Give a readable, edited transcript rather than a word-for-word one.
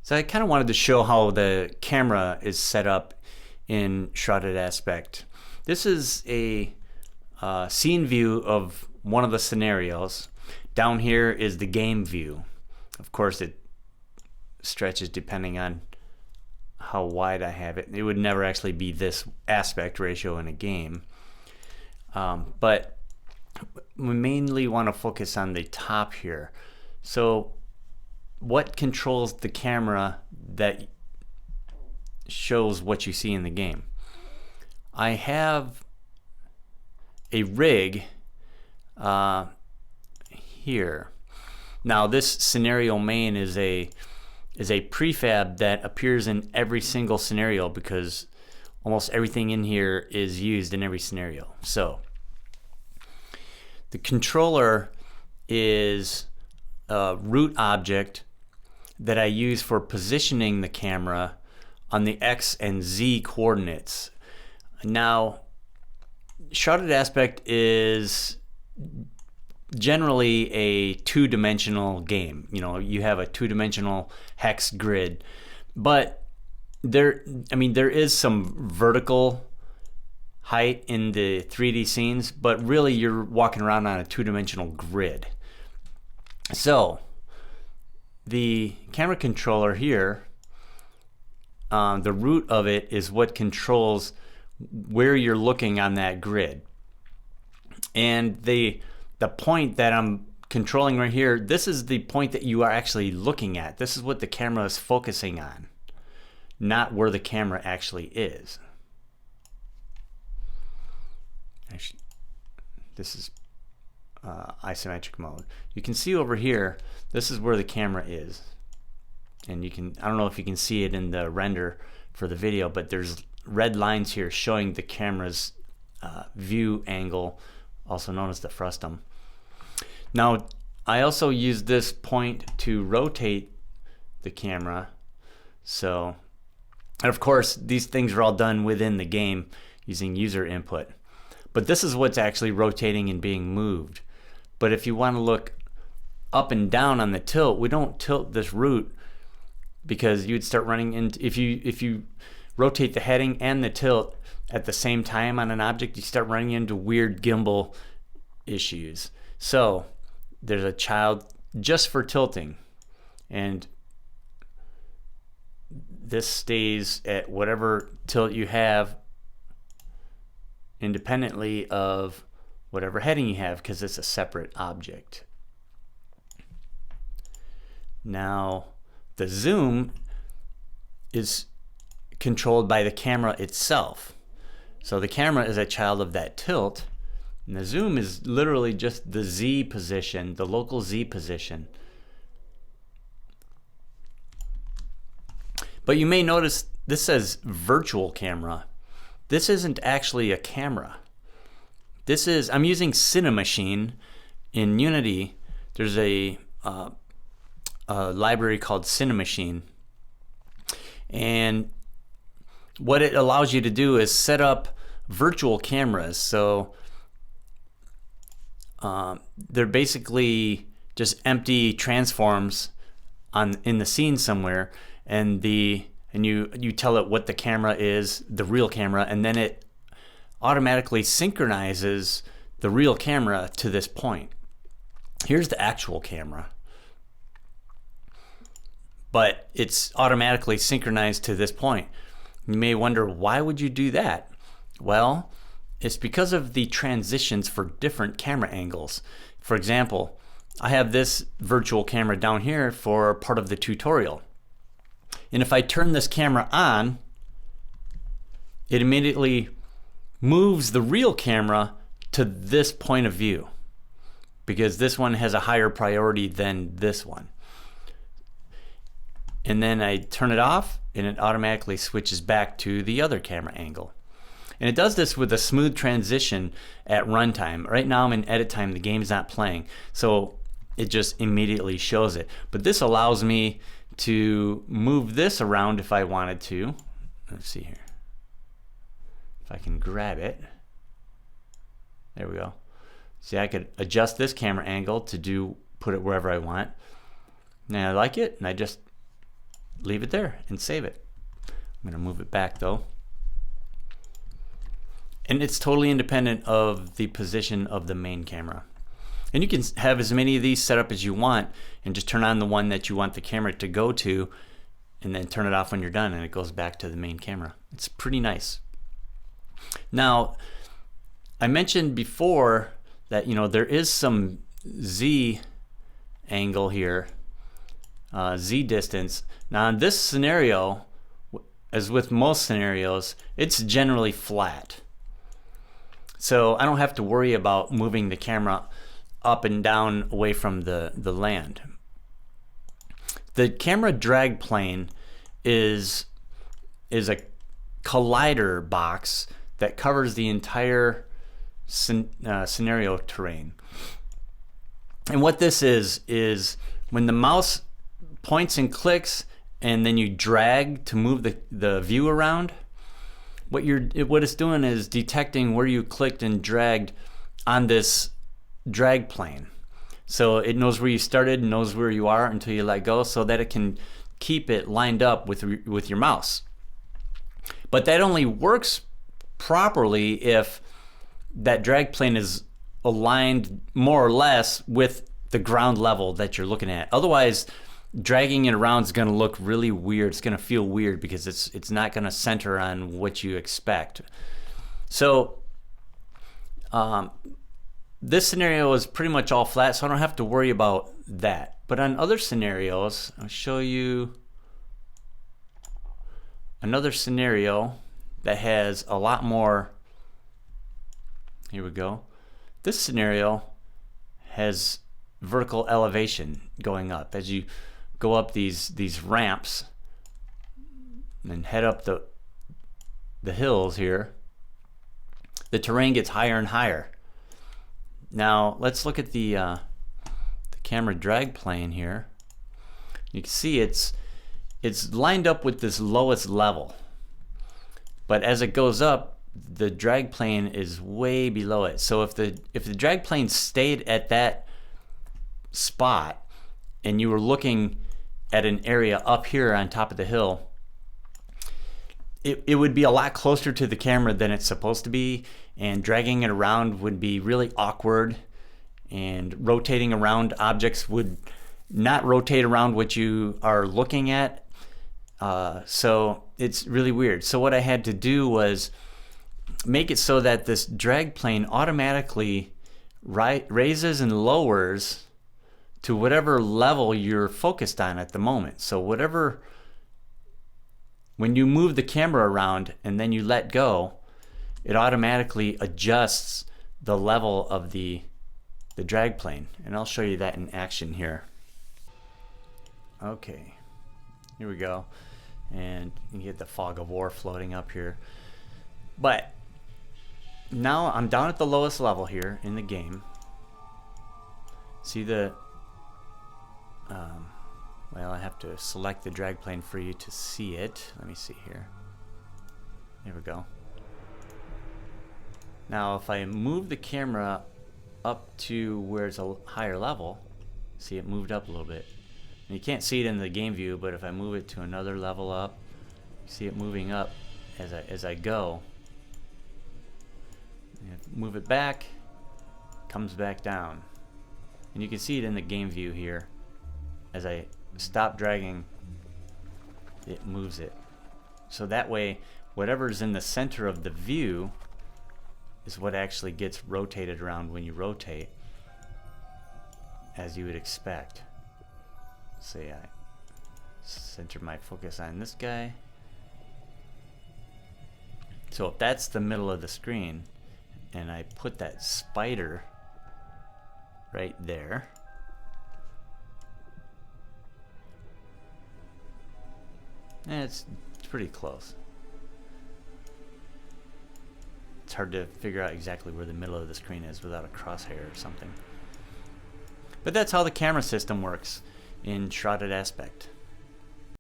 So I kind of wanted to show how the camera is set up in Shrouded Aspect. This is a scene view of one of the scenarios. Down here is the game view. Of course, it stretches depending on how wide I have it. It would never actually be this aspect ratio in a game. But we mainly want to focus on the top here. So what controls the camera that shows what you see in the game? I have a rig here. Now this scenario main is a prefab that appears in every single scenario because almost everything in here is used in every scenario. So the controller is a root object that I use for positioning the camera on the X and Z coordinates. Now, Shrouded Aspect is generally a two-dimensional game. You know, you have a two-dimensional hex grid, but there is some vertical height in the 3D scenes, but really you're walking around on a two-dimensional grid. So the camera controller here, the root of it is what controls where you're looking on that grid. And the point that I'm controlling right here, this is the point that you are actually looking at. This is what the camera is focusing on, not where the camera actually is. Actually, this is isometric mode. You can see over here, this is where the camera is. And you can, I don't know if you can see it in the render for the video, but there's red lines here showing the camera's view angle, also known as the frustum. Now, I also use this point to rotate the camera. So, and of course, these things are all done within the game using user input. But this is what's actually rotating and being moved. But if you want to look up and down on the tilt, we don't tilt this root because you'd start running into, if you rotate the heading and the tilt at the same time on an object, you start running into weird gimbal issues. So there's a child just for tilting, and this stays at whatever tilt you have independently of whatever heading you have because it's a separate object. Now the zoom is controlled by the camera itself. So the camera is a child of that tilt, and the zoom is literally just the Z position, the local Z position. But you may notice this says virtual camera. This isn't actually a camera. This is, I'm using Cinemachine in Unity. There's a library called Cinemachine, and what it allows you to do is set up virtual cameras. So they're basically just empty transforms in the scene somewhere, and you tell it what the camera is, the real camera, and then it automatically synchronizes the real camera to this point. Here's the actual camera, but it's automatically synchronized to this point. You may wonder, why would you do that? Well, it's because of the transitions for different camera angles. For example, I have this virtual camera down here for part of the tutorial. And if I turn this camera on, it immediately moves the real camera to this point of view because this one has a higher priority than this one. And then I turn it off and it automatically switches back to the other camera angle. And it does this with a smooth transition at runtime. Right now I'm in edit time, the game's not playing, so it just immediately shows it. But this allows me to move this around if I wanted to. Let's see here. If I can grab it. There we go. See, I could adjust this camera angle to put it wherever I want. Now I like it, and I just leave it there and save it. I'm going to move it back though. And it's totally independent of the position of the main camera. And you can have as many of these set up as you want and just turn on the one that you want the camera to go to and then turn it off when you're done and it goes back to the main camera. It's pretty nice. Now, I mentioned before that, you know, there is some Z angle here, Z distance. Now in this scenario, as with most scenarios, it's generally flat. So I don't have to worry about moving the camera up and down away from the land. The camera drag plane is a collider box that covers the entire scenario terrain. And what this is when the mouse points and clicks and then you drag to move the view around, what it's doing is detecting where you clicked and dragged on this drag plane. So it knows where you started, knows where you are until you let go, so that it can keep it lined up with your mouse. But that only works properly if that drag plane is aligned more or less with the ground level that you're looking at. Otherwise, dragging it around is going to look really weird. It's going to feel weird because it's not going to center on what you expect. So this scenario is pretty much all flat, so I don't have to worry about that. But on other scenarios, I'll show you another scenario that has a lot more. Here we go. This scenario has vertical elevation going up. As you go up these ramps and head up the hills here, the terrain gets higher and higher. Now let's look at the camera drag plane here. You can see it's lined up with this lowest level, but as it goes up, the drag plane is way below it. So if the drag plane stayed at that spot and you were looking at an area up here on top of the hill, it would be a lot closer to the camera than it's supposed to be, and dragging it around would be really awkward, and rotating around objects would not rotate around what you are looking at. So it's really weird. So what I had to do was make it so that this drag plane automatically raises and lowers to whatever level you're focused on at the moment. So when you move the camera around and then you let go, it automatically adjusts the level of the drag plane. And I'll show you that in action here. Okay, here we go. And you get the fog of war floating up here. But now I'm down at the lowest level here in the game. See well, I have to select the drag plane for you to see it. Let me see here. There we go. Now if I move the camera up to where it's a higher level, see, it moved up a little bit. And you can't see it in the game view, but if I move it to another level up, you see it moving up as I go. Move it back, comes back down. And you can see it in the game view here. As I stop dragging, it moves it. So that way, whatever's in the center of the view is what actually gets rotated around when you rotate, as you would expect. Say I center my focus on this guy. So if that's the middle of the screen, and I put that spider right there, it's pretty close. It's hard to figure out exactly where the middle of the screen is without a crosshair or something. But that's how the camera system works in Shrouded Aspect.